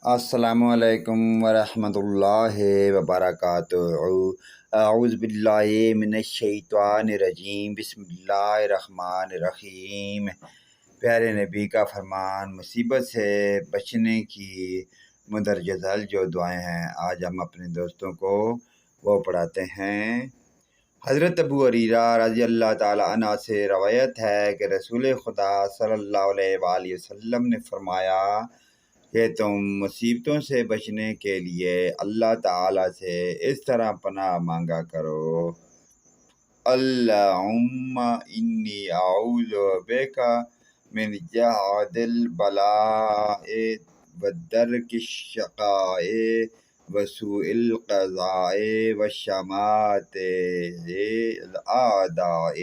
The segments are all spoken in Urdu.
السلام علیکم ورحمۃ اللہ وبرکاتہ۔ اعوذ باللہ من الشیطان الرجیم، بسم اللہ الرحمن الرحیم۔ پیارے نبی کا فرمان، مصیبت سے بچنے کی مندرجہ ذیل جو دعائیں ہیں آج ہم اپنے دوستوں کو وہ پڑھاتے ہیں۔ حضرت ابو ہریرہ رضی اللہ تعالیٰ عنہ سے روایت ہے کہ رسول خدا صلی اللہ علیہ وآلہ وسلم نے فرمایا کہ تم مصیبتوں سے بچنے کے لیے اللہ تعالیٰ سے اس طرح پناہ مانگا کرو: اللہم انی اعوذ بک من جہد البلاء ودرک الشقاء وسوء القضاء وشماتہ الاعداء۔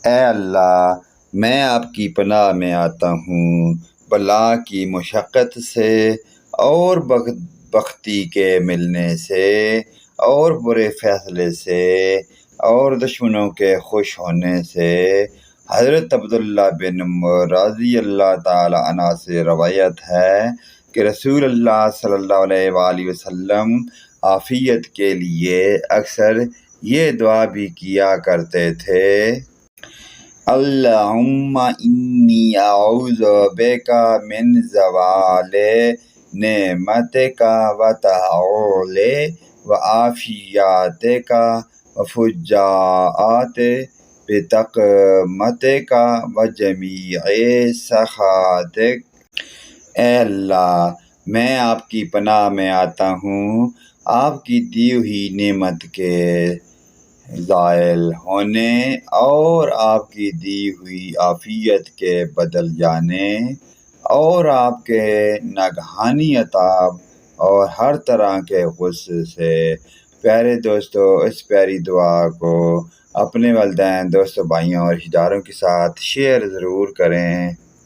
اے اللہ، میں آپ کی پناہ میں آتا ہوں بلا کی مشقت سے اور بدبختی کے ملنے سے اور برے فیصلے سے اور دشمنوں کے خوش ہونے سے۔ حضرت عبداللہ بن عمر رضی اللہ تعالی عنہ سے روایت ہے کہ رسول اللہ صلی اللہ علیہ وآلہ وسلم عافیت کے لیے اکثر یہ دعا بھی کیا کرتے تھے: اللہم انی اعوذ بک من زوال نعمتک وتحول وعافیتک وفجاءت بتقمتک وجمیع سخطک۔ اے اللہ، میں آپ کی پناہ میں آتا ہوں آپ کی دی ہوئی نعمت کے زائل ہونے اور آپ کی دی ہوئی عافیت کے بدل جانے اور آپ کے ناگہانی عطاب اور ہر طرح کے غصے سے۔ پیارے دوستو، اس پیاری دعا کو اپنے والدین، دوستوں، بھائیوں اور رشتہ داروں کے ساتھ شیئر ضرور کریں۔